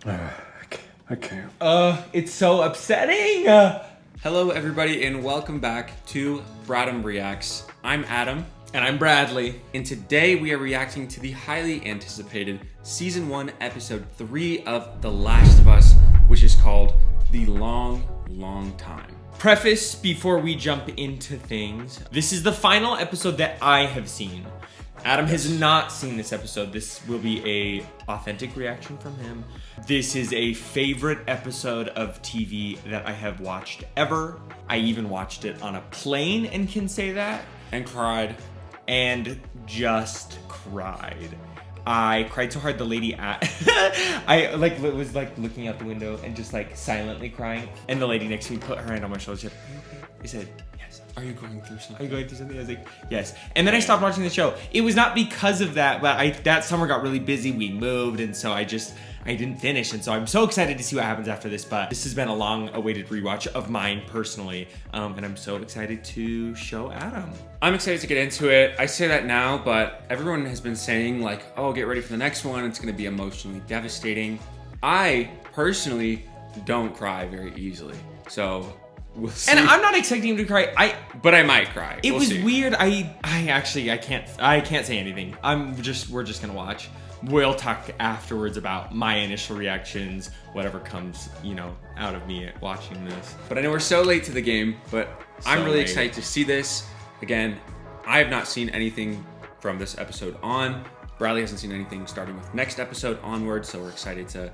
I can't. It's so upsetting. Hello, everybody, and welcome back to Bradam Reacts. I'm Adam. And I'm Bradley. And today we are reacting to the highly anticipated Season 1, Episode 3 of The Last of Us, which is called The Long, Long Time. Preface before we jump into things. This is the final episode that I have seen. Adam has not seen this episode. This will be a authentic reaction from him. This is a favorite episode of TV that I have watched ever. I even watched it on a plane and can say that. And cried. And just cried. I cried so hard the lady I was looking out the window and just silently crying. And the lady next to me put her hand on my shoulder and said, "Are you okay?" I said, "Yes." Are you going through something? Are you going through something? I was like, yes. And then I stopped watching the show. It was not because of that, but that summer got really busy. We moved, and so I didn't finish. And so I'm so excited to see what happens after this. But this has been a long-awaited rewatch of mine personally, and I'm so excited to show Adam. I'm excited to get into it. I say that now, but everyone has been saying oh, get ready for the next one. It's going to be emotionally devastating. I personally don't cry very easily, so we'll see. And I'm not expecting him to cry. But I might cry. It was weird. I can't say anything. We're just gonna watch. We'll talk afterwards about my initial reactions, whatever comes, out of me watching this. But I know we're so late to the game, but I'm really late. excited to see this. Again, I have not seen anything from this episode on. Bradley hasn't seen anything starting with next episode onward, so we're excited to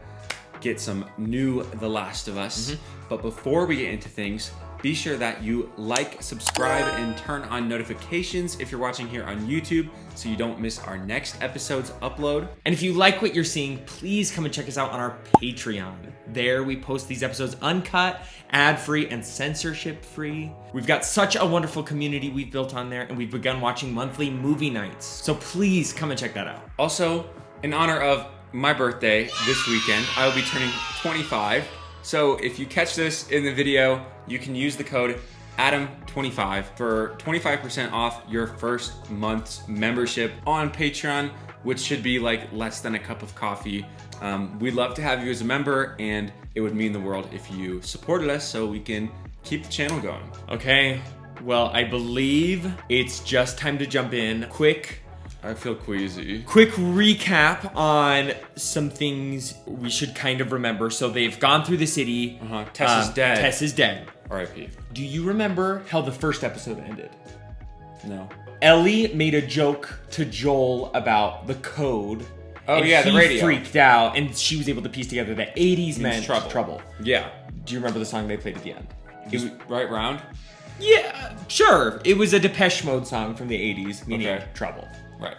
get some new The Last of Us. But before we get into things, be sure that you like, subscribe, and turn on notifications if you're watching here on YouTube so you don't miss our next episode's upload. And if you like what you're seeing, please come and check us out on our Patreon. There we post these episodes uncut, ad-free, and censorship-free. We've got such a wonderful community we've built on there, and we've begun watching monthly movie nights. So please come and check that out. Also, in honor of my birthday this weekend, I will be turning 25. So if you catch this in the video, you can use the code ADAM25 for 25% off your first month's membership on Patreon, which should be less than a cup of coffee. We'd love to have you as a member, and it would mean the world if you supported us so we can keep the channel going. Okay, well, I believe it's just time to jump in. I feel queasy. Quick recap on some things we should kind of remember. So they've gone through the city. Tess is dead. Tess is dead. R.I.P. Do you remember how the first episode ended? No. Ellie made a joke to Joel about the code. Oh, yeah, the radio. He freaked out, and she was able to piece together that 80s meant trouble. Yeah. Do you remember the song they played at the end? It was Right Round? Yeah, sure. It was a Depeche Mode song from the 80s, meaning trouble. Right.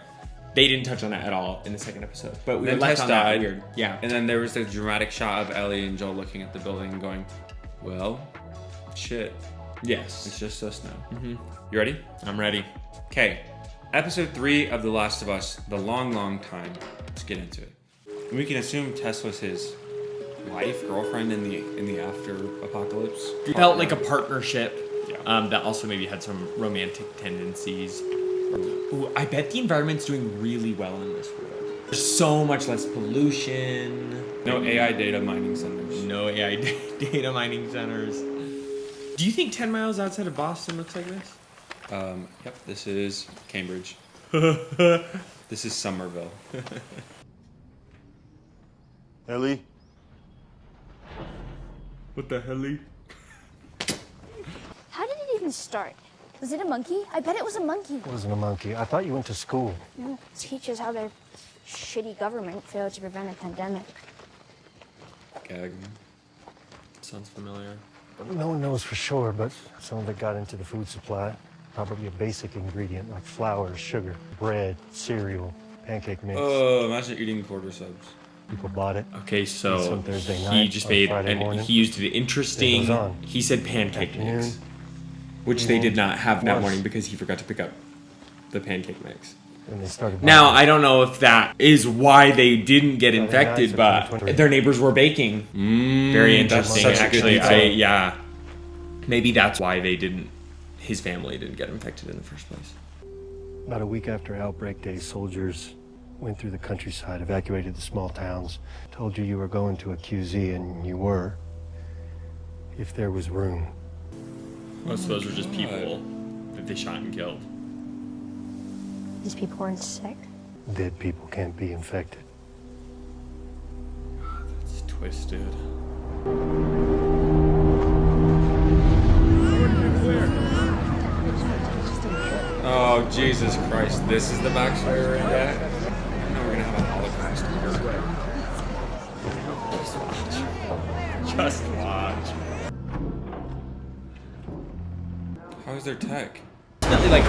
They didn't touch on that at all in the second episode. But we then were left Tess on died. that weird. Yeah. And then there was the dramatic shot of Ellie and Joel looking at the building and going, well, shit. Yes. It's just us now. You ready? I'm ready. Okay. Episode 3 of The Last of Us, The Long, Long Time. Let's get into it. And we can assume Tess was his wife, girlfriend in the after apocalypse. It felt like a partnership. Yeah. That also maybe had some romantic tendencies. Ooh, I bet the environment's doing really well in this world. There's so much less pollution. No AI data mining centers. No AI data mining centers. Do you think 10 miles outside of Boston looks like this? Yep, this is Cambridge. This is Somerville. Ellie? What the hell? How did it even start? Was it a monkey? I bet it was a monkey. It wasn't a monkey. I thought you went to school. Yeah, teaches how their shitty government failed to prevent a pandemic. Gag. Sounds familiar. No one knows for sure, but some of it got into the food supply. Probably a basic ingredient like flour, sugar, bread, cereal, pancake mix. Oh, imagine eating quarter subs. People bought it. Okay, so Some Thursday he night just or made, Friday and morning. he used it It interesting. goes on. He said pancake Afternoon. mix, which they did not have that Was. morning because he forgot to pick up the pancake mix. And they started Now, buying it. I don't know if that is why they didn't get Friday infected, nights but at 2023. their neighbors were baking. Very that's interesting, such a good actually. detail. Yeah. Maybe that's why his family didn't get infected in the first place. About a week after Outbreak Day, soldiers Went through the countryside, evacuated the small towns, told you were going to a QZ, and you were. If there was room. Most of those were just people that they shot and killed. These people weren't sick. Dead people can't be infected. It's twisted. Oh, Jesus Christ. This is the backstory we're in at? I know we're gonna have a Holocaust here. Just watch. How is their tech? Like,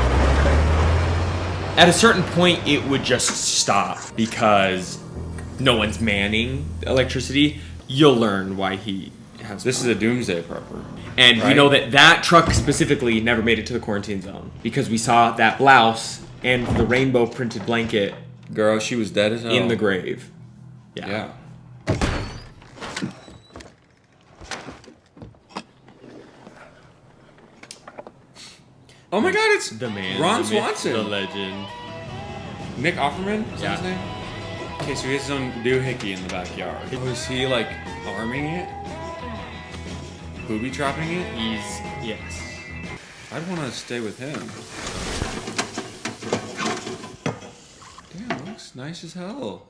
at a certain point, it would just stop because no one's manning electricity. You'll learn why he has. This is a doomsday prepper. And right? We know that truck specifically never made it to the quarantine zone because we saw that blouse and the rainbow printed blanket. Girl, she was dead as hell. In the grave. Yeah. Oh my God, it's The man. Ron the myth, Swanson. The legend. Nick Offerman? Is that his Yeah. name? Okay, so he has his own doohickey in the backyard. Oh, is he like arming it? Booby trapping it? Yes. I'd want to stay with him. Damn, it looks nice as hell.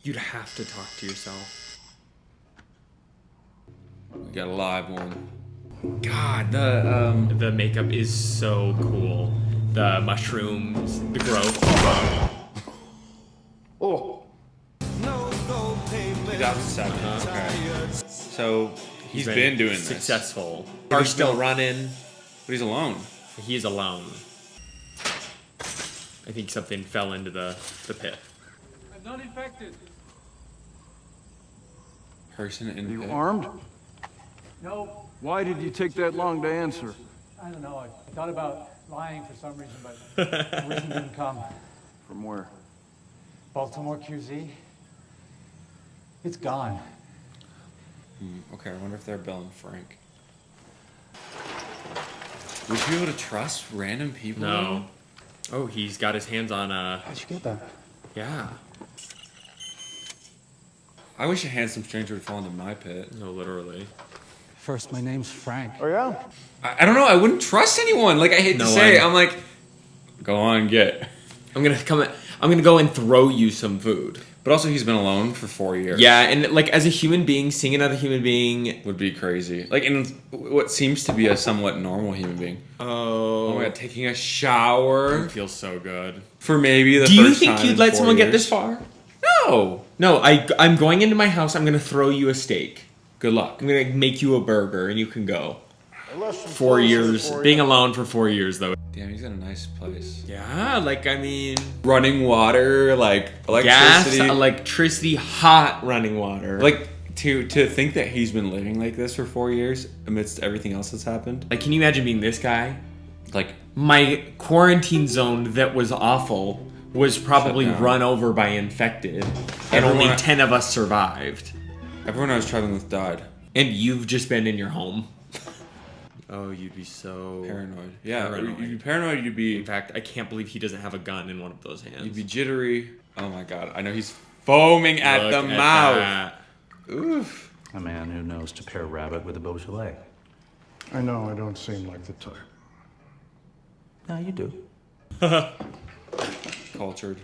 You'd have to talk to yourself. We got a live one. God, the makeup is so cool. The mushrooms, the growth. Oh. 2007. Okay. So he's been doing this. Successful. Car's still running. But he's alone. He's alone. I think something fell into the pit. I'm not infected. Person in You pit. armed? No, Why did you take that long to answer? I don't know. I thought about lying for some reason, but the reason didn't come. From where? Baltimore QZ. It's gone. Okay, I wonder if they're Bill and Frank. Would you be able to trust random people? No. Oh, he's got his hands on How'd you get that? yeah. I wish a handsome stranger would fall into my pit. No, literally. First, my name's Frank. Oh yeah? I don't know. I wouldn't trust anyone. Like, I hate to No say, one. I'm like, go on, get. I'm gonna go and throw you some food. But also, he's been alone for 4 years. Yeah, and like as a human being, seeing another human being. Would be crazy. Like, in what seems to be a somewhat normal human being. Oh Oh, my God, taking a shower it feels so good. for maybe the Do first you think time you'd in let 4 someone get years. this far? No. No, I'm going into my house. I'm gonna throw you a steak. Good luck. I'm gonna make you a burger, and you can go. Unless 4 years, being alone for 4 years though. Damn, he's in a nice place. Yeah, like I mean, Running water, like gas, electricity. electricity, hot running water. Like, to think that he's been living like this for 4 years amidst everything else that's happened. Like, can you imagine being this guy? Like, My quarantine zone that was awful was probably Shut down. run over by infected, and Everyone- only 10 of us survived. everyone I was traveling with died. And you've just been in your home. Oh, you'd be so Paranoid. Yeah, Paranoid. you'd be paranoid, In you'd be fact, I can't believe he doesn't have a gun in one of those hands. You'd be jittery. Oh my God, I know he's foaming at Look the at mouth. that. Oof. A man who knows to pair rabbit with a Beaujolais. I know I don't seem like the type. No, you do. Cultured.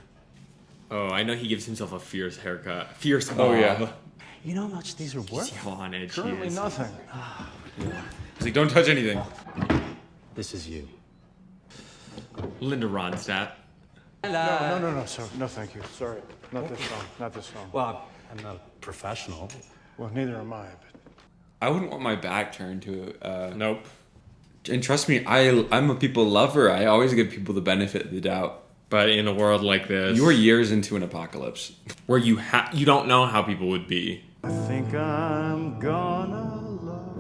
Oh, I know he gives himself a fierce haircut. Fierce Oh, bob. yeah. You know how much these are worth? See how on edge he Currently is. nothing. He's like, don't touch anything. This is you. Linda Ronstadt. No, sir. No, thank you. Sorry. Not this song. Not this song. Well, I'm not a professional. Well, neither am I, but I wouldn't want my back turned to Nope. And trust me, I'm a people lover. I always give people the benefit of the doubt. But in a world like this, You are years into an apocalypse. where you don't know how people would be. I think I'm gonna love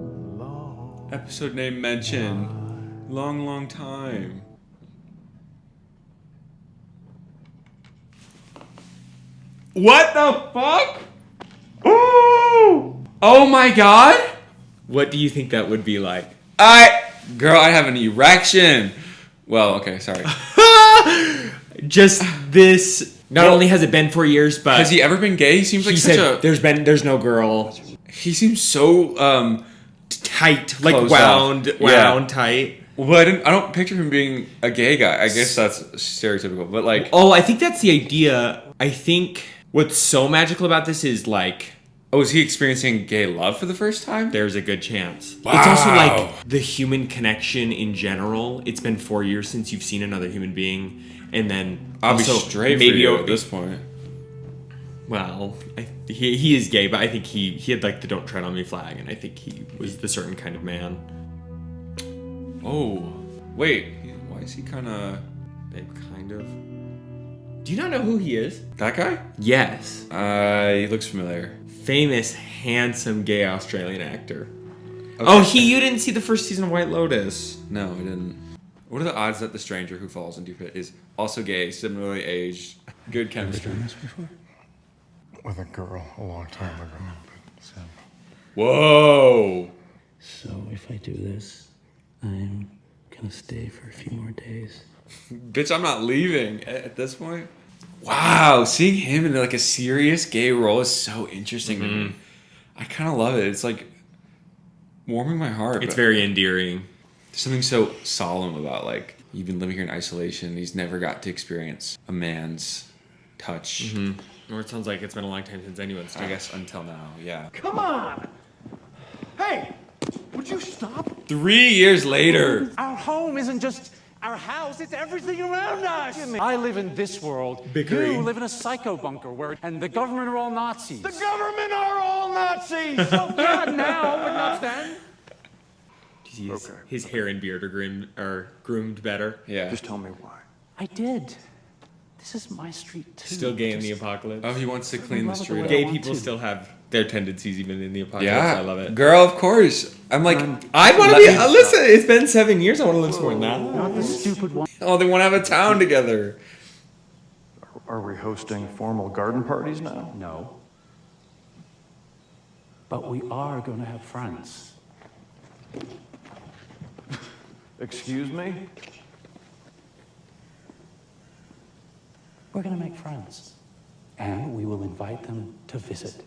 you long. Episode name mentioned. Long time. What the fuck? Ooh! Oh my God! What do you think that would be like? Girl, I have an erection. Well, okay, sorry. Just this. Not only has it been 4 years, but Has he ever been gay? He seems like he such said there's no girl. He seems so Tight, like Closed wound off. Yeah. tight. Well, I don't picture him being a gay guy. I guess that's stereotypical, but like, Oh, I think that's the idea. I think what's so magical about this is like oh, is he experiencing gay love for the first time? there's a good chance. Wow. It's also like the human connection in general. It's been 4 years since you've seen another human being, and then I'll be also straight for maybe you at this point. Well, he is gay, but I think he had like the "don't tread on me" flag, and I think he was the certain kind of man. Oh, wait, why is he kind of Kind of. Do you not know who he is? that guy? Yes, He looks familiar. famous, handsome, gay Australian actor. Oh, you didn't see the first season of White Lotus? No, I didn't. What are the odds that the stranger who falls into your pit is also gay, similarly aged, good chemistry? With a girl a long time ago. So, Whoa! so if I do this, I'm gonna stay for a few more days. Bitch, I'm not leaving at this point. Wow, seeing him in like a serious gay role is so interesting to me. I kind of love it. It's like warming my heart. It's but very endearing. there's something so solemn about like you've been living here in isolation. He's never got to experience a man's touch. Or it sounds like it's been a long time since anyone's I guess until now, yeah. Come on! Hey! Would you stop? 3 years later. Our home isn't just our house, it's everything around us! I live in this world. Bickering. You live in a psycho bunker where, and the government are all Nazis. The government are all Nazis! Oh, God, now, but not then. His hair and beard are groomed better. Yeah. Just tell me why. I did. This is my street, too. Still gay in the apocalypse. Oh, he wants to clean the street Gay up. people still have their tendencies even in the apocalypse. Yeah. I love it. Girl, of course. I'm like, I want to Let be. me- Listen, it's been 7 years. I want to live somewhere now. Not the stupid one. oh, they want to have a town together. Are we hosting formal garden parties now? No. But we are going to have friends. Excuse me? We're going to make friends. And we will invite them to visit.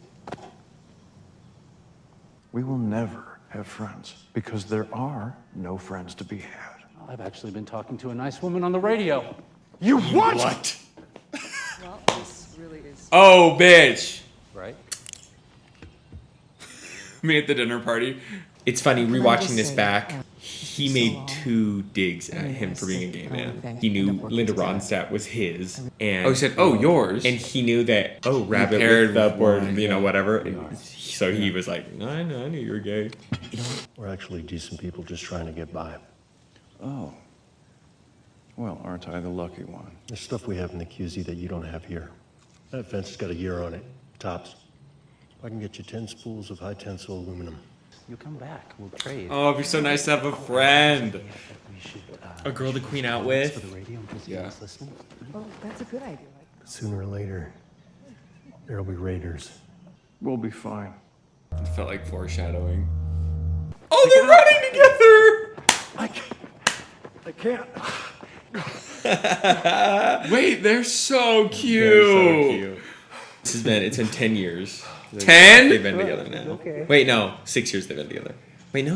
We will never have friends because there are no friends to be had. Well, I've actually been talking to a nice woman on the radio. You what? Well, this really is. Oh, bitch. Right? Me at the dinner party. It's funny I rewatching just this say, back. oh, He so made long. 2 digs at him for being a gay man. He knew Linda Ronstadt was his, and Oh, he said, oh, yours. and he knew that rabbit paired with the with board, wine, you know, yeah. whatever. So he was like, I knew you were gay. We're actually decent people just trying to get by. Oh. Well, aren't I the lucky one? There's stuff we have in the QZ that you don't have here. That fence has got a year on it, tops. I can get you 10 spools of high tensile aluminum. You come back. We'll trade. Oh, it'd be so nice to have a friend. We should, A girl to queen out with. For the radio in case Yeah. anyone's listening. Oh, that's a good idea. Sooner or later, there'll be raiders. We'll be fine. It felt like foreshadowing. Oh, they're running together! I can't. Wait, they're so cute. They're so cute. It's been 10 years. 10? They've been together now. Okay. Wait, no, 6 years they've been together. Wait, no.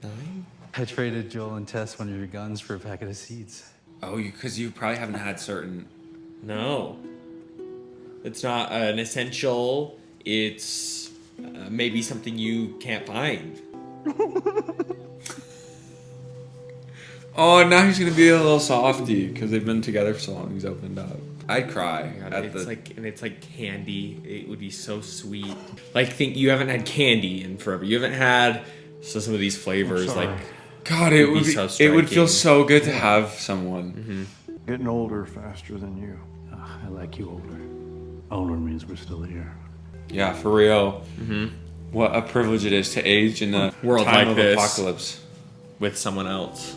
9? I traded Joel and Tess one of your guns for a packet of seeds. Oh, because you probably haven't had certain. No. It's not an essential. It's maybe something you can't find. Oh, now he's gonna be a little softy because they've been together for so long. He's opened up. I'd cry. It's like candy. It would be so sweet. Like think you haven't had candy in forever. You haven't had some of these flavors like God, it would be be. so It would feel striking. so good to have someone. Getting older faster than you. I like you older. Older means we're still here. Yeah, for real. What a privilege it is to age in the World time like of this. apocalypse. with someone else.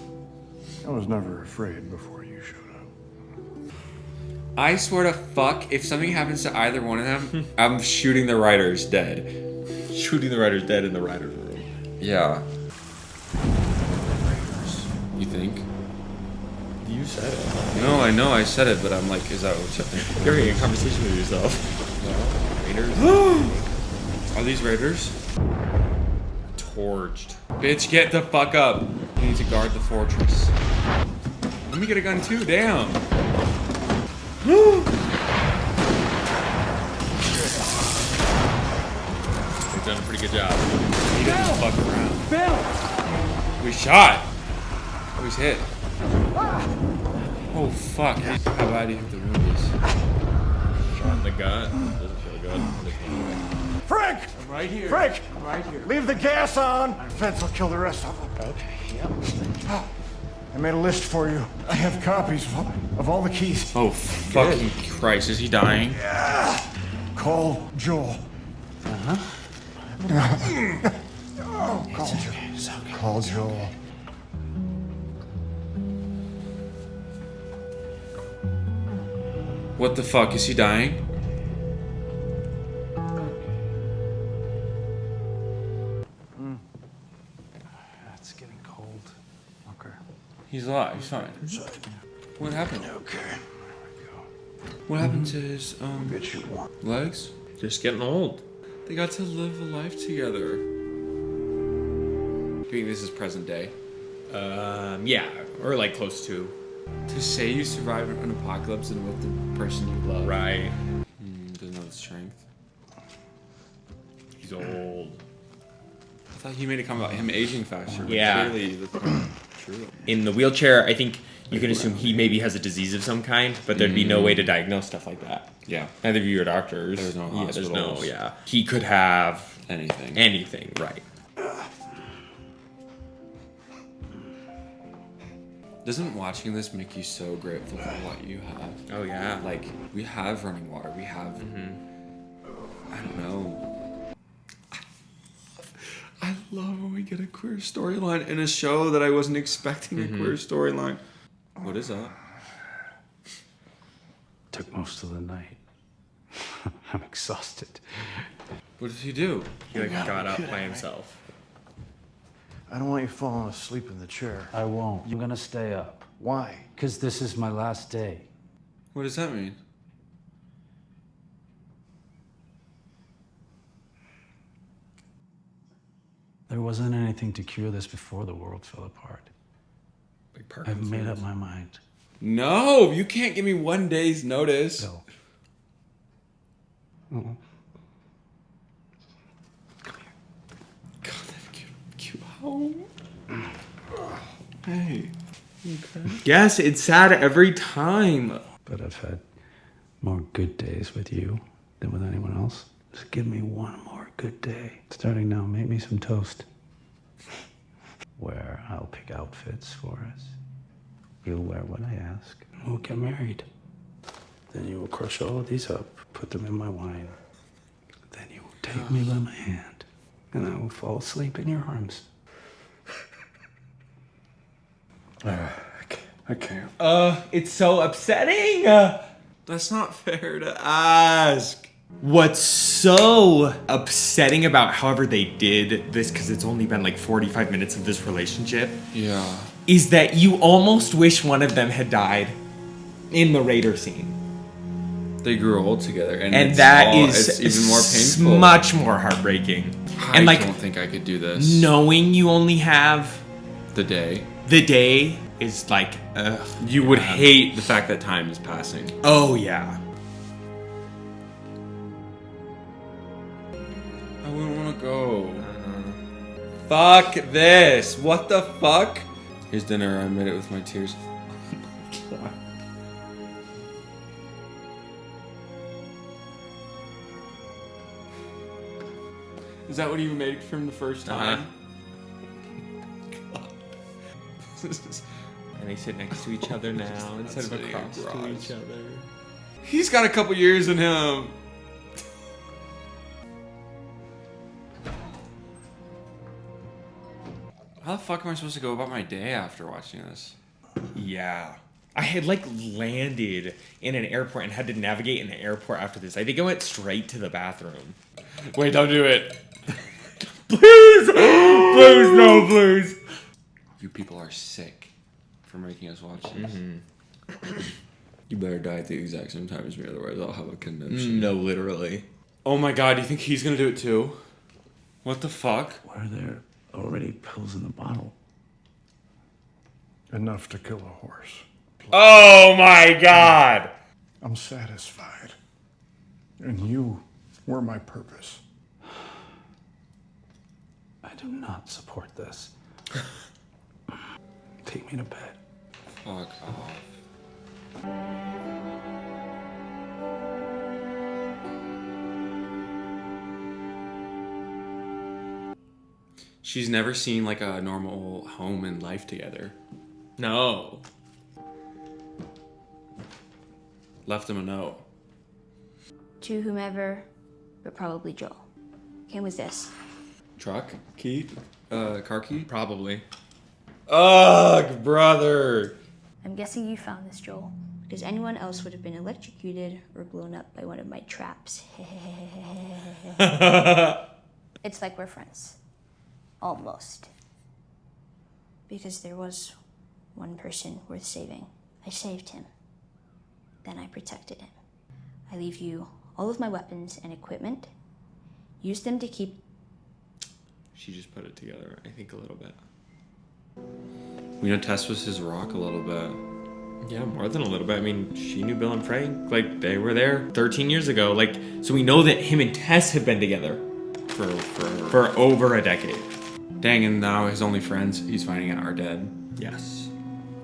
I was never afraid before you showed up. I swear to fuck, if something happens to either one of them, I'm shooting the writers dead. Shooting the writer's dead in the writer's room. Yeah. You think? You said it. No, I know I said it, but I'm like, is that what you think? You're having a conversation with yourself. Raiders? Are these raiders? Torched. Bitch, get the fuck up. You need to guard the fortress. Let me get a gun too, damn. They've done a pretty good job. He doesn't fuck around. Bill! We shot. Oh, he's hit. Oh, fuck. How bad do you have to ruin this? Shot in the gut. Doesn't feel good. Frank! I'm right here. Frank! I'm right here. Leave the gas on! Fence will kill the rest of them. Okay, yep. I made a list for you. I have copies of all the keys. Oh, fucking Christ. Is he dying? Call Joel. Call Joel. Call Joel. What the fuck? Is he dying? It's getting cold. Okay. He's alive. He's fine. What happened? Okay. What happened to his, Bet you one. legs? Just getting old. They got to live a life together. I think this is present day. Yeah, or like close to. To say you survived an apocalypse and with the person you love. Right. Doesn't have the strength. He's old. I thought he made a comment about him aging faster. But Yeah. clearly that's not true. In the wheelchair, I think you can assume he maybe has a disease of some kind, but there'd be no way to diagnose stuff like that. Yeah. Neither of you are doctors. There's no Yeah, there's no, hospitals. yeah. He could have Anything. anything, right. Doesn't watching this make you so grateful for what you have? Oh, yeah. Like, we have running water. We have... I don't know. I love when we get a queer storyline in a show that I wasn't expecting a queer storyline. What is that? Took most of the night. I'm exhausted. What did he do? He like got up by himself. I don't want you falling asleep in the chair. I won't. I'm gonna stay up. Why? Because this is my last day. What does that mean? There wasn't anything to cure this before the world fell apart. Like I've made up my mind. No, you can't give me 1 day's notice. No. God, that cute home. Hey. Okay. Yes, it's sad every time. But I've had more good days with you than with anyone else. Just give me one more good day. Starting now, make me some toast. Where I'll pick outfits for us. You'll wear what I ask. We'll get married. Then you will crush all of these up, put them in my wine. Then you will take me by my hand, and I will fall asleep in your arms. I can't. It's so upsetting. That's not fair to ask. What's so upsetting about however they did this, because it's only been like 45 minutes of this relationship, Yeah. is that you almost wish one of them had died in the Raider scene. They grew old together, and it's even more painful. much more heartbreaking. I don't think I could do this. Knowing you only have The day. the day is like, You would hate the fact that time is passing. oh yeah. I wouldn't want to go. Fuck this. What the fuck? Here's dinner. I made it with my tears. Oh my God. Is that what you made from the first time? And they sit next to each other now instead of sitting in across to garage. each other. He's got a couple years in him. How the fuck am I supposed to go about my day after watching this? Yeah. I had like landed in an airport and had to navigate in the airport after this. I think I went straight to the bathroom. Wait, don't do it. Please! Please, no, please. You people are sick. for making us watch this. You better die at the exact same time as me, otherwise I'll have a conniption. No, literally. Oh my god, do you think he's gonna do it too? What the fuck? Why are there already pills in the bottle? Enough to kill a horse. Oh my god! I'm satisfied. And you were my purpose. I do not support this. Take me to bed. Fuck off. She's never seen like a normal home and life together. No. Left him a note. To whomever, but probably Joel. Came with this. Truck? Key? Car key? Probably. Ugh, brother. I'm guessing you found this, Joel, because anyone else would have been electrocuted or blown up by one of my traps. It's like we're friends. Almost. Because there was one person worth saving. I saved him. Then I protected him. I leave you all of my weapons and equipment. Use them to keep... She just put it together, I think, a little bit. We know Tess was his rock a little bit. Yeah, more than a little bit. I mean, she knew Bill and Frank. Like, they were there 13 years ago. Like, so we know that him and Tess have been together for over a decade. Dang, and now his only friends he's finding out are dead. Yes.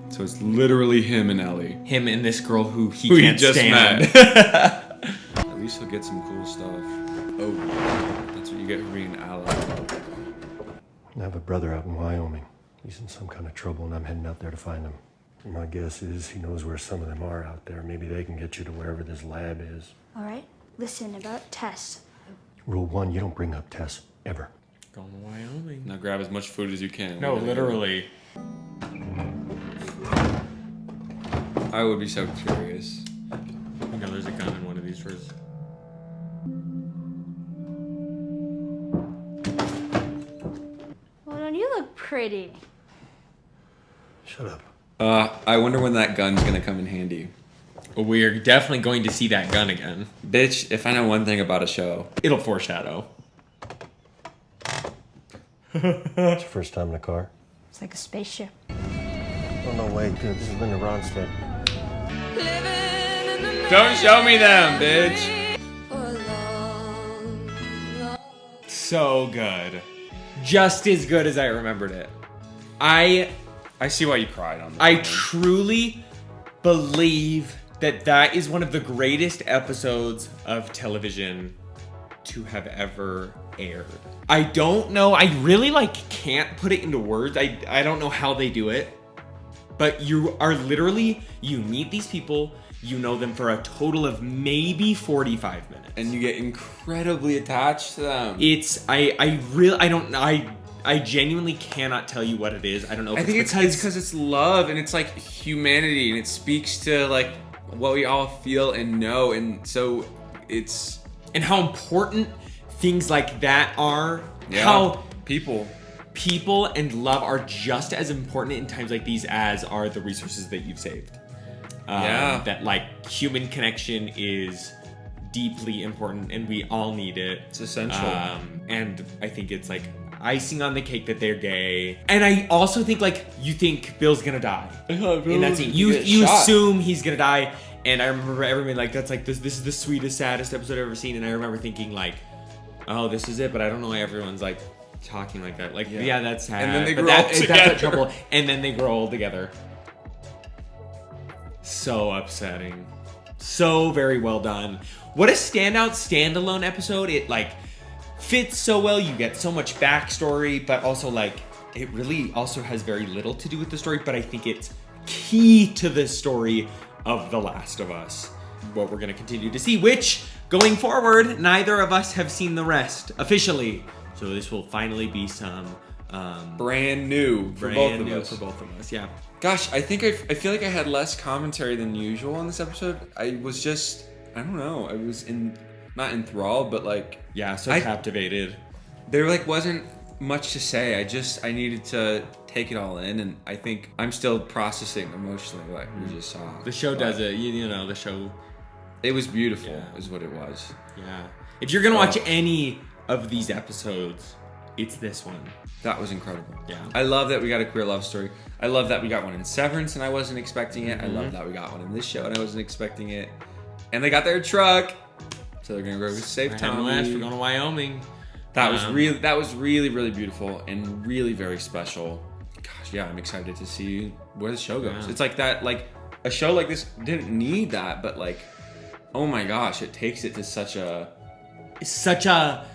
So it's literally him and Ellie. Him and this girl who he Who can't he just stand. met. At least he'll get some cool stuff. Oh, that's what you get for being an ally. I have a brother out in Wyoming. He's in some kind of trouble, and I'm heading out there to find him. My guess is he knows where some of them are out there. Maybe they can get you to wherever this lab is. All right, listen, about Tess. Rule 1, you don't bring up Tess, ever. Going to Wyoming. Now grab as much food as you can. No, literally. I would be so curious. You know, there's a gun in one of these drawers. Well, don't you look pretty? Shut up. I wonder when that gun's gonna come in handy. We're definitely going to see that gun again. Bitch, if I know one thing about a show, It'll foreshadow. It's your first time in a car? It's like a spaceship. Oh, no, wait. This is Linda Ronstadt. don't show me them, bitch. So good. Just as good as I remembered it. I I see why you cried on that. I truly believe that that is one of the greatest episodes of television to have ever aired. I don't know. I really can't put it into words. I don't know how they do it. But you are literally, you meet these people, you know them for a total of maybe 45 minutes. And you get incredibly attached to them. It's, I genuinely cannot tell you what it is. I don't know if I think it's because it's love and it's like humanity and it speaks to like what we all feel and know, and so it's and how important things like that are. Yeah. How people and love are just as important in times like these as are the resources that you've saved. Yeah. That like human connection is deeply important and we all need it. It's essential. And I think it's like icing on the cake that they're gay. And I also think like you think Bill's gonna die in that scene. You assume he's gonna die. And I remember everyone like that's like this is the sweetest, saddest episode I've ever seen. And I remember thinking like, oh, this is it. But I don't know why everyone's like talking like that. Like yeah that's sad. And then they but grow old that's together. the trouble. And then they grow old together. So upsetting. So very well done. What a standalone episode. It like fits so well. You get so much backstory, but also like it really also has very little to do with the story, but I think it's key to the story of The Last of Us. What we're going to continue to see, which going forward, neither of us have seen the rest officially. So this will finally be some brand new for both of us. Yeah. Gosh, I think I feel like I had less commentary than usual in this episode. I was just, I don't know, I was not enthralled, but like Yeah, so captivated. There like wasn't much to say. I needed to take it all in, and I think I'm still processing emotionally what we just saw. The show does it. You know, the show. It was beautiful, is what it was. Yeah. If you're gonna watch any of these episodes, it's this one. That was incredible. Yeah. I love that we got a queer love story. I love that we got one in Severance and I wasn't expecting it. I love that we got one in this show and I wasn't expecting it. And they got their truck, so they're gonna go save Tommy. We're going to Wyoming. That was really, really beautiful and really very special. Gosh, yeah, I'm excited to see where the show goes. Yeah. It's like that, like a show like this didn't need that, but like, oh my gosh, it takes it to such a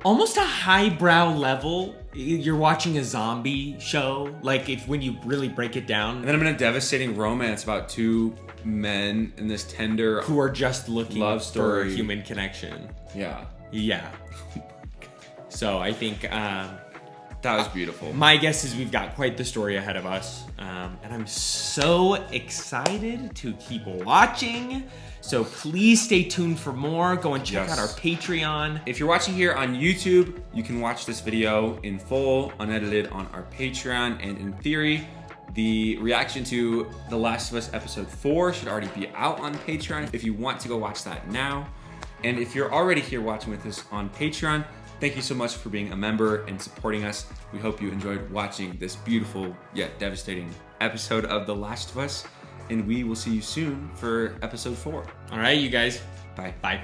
almost a highbrow level. You're watching a zombie show, like when you really break it down. And then I'm in a devastating romance about two men in this tender who are just looking love story. for human connection. Yeah. So I think that was beautiful. My guess is we've got quite the story ahead of us, and I'm so excited to keep watching. So please stay tuned for more. Go and check out our Patreon. If you're watching here on YouTube, you can watch this video in full, unedited on our Patreon. And in theory, the reaction to The Last of Us Episode 4 should already be out on Patreon if you want to go watch that now. And if you're already here watching with us on Patreon, thank you so much for being a member and supporting us. We hope you enjoyed watching this beautiful yet devastating episode of The Last of Us. And we will see you soon for episode 4. All right, you guys. Bye. Bye.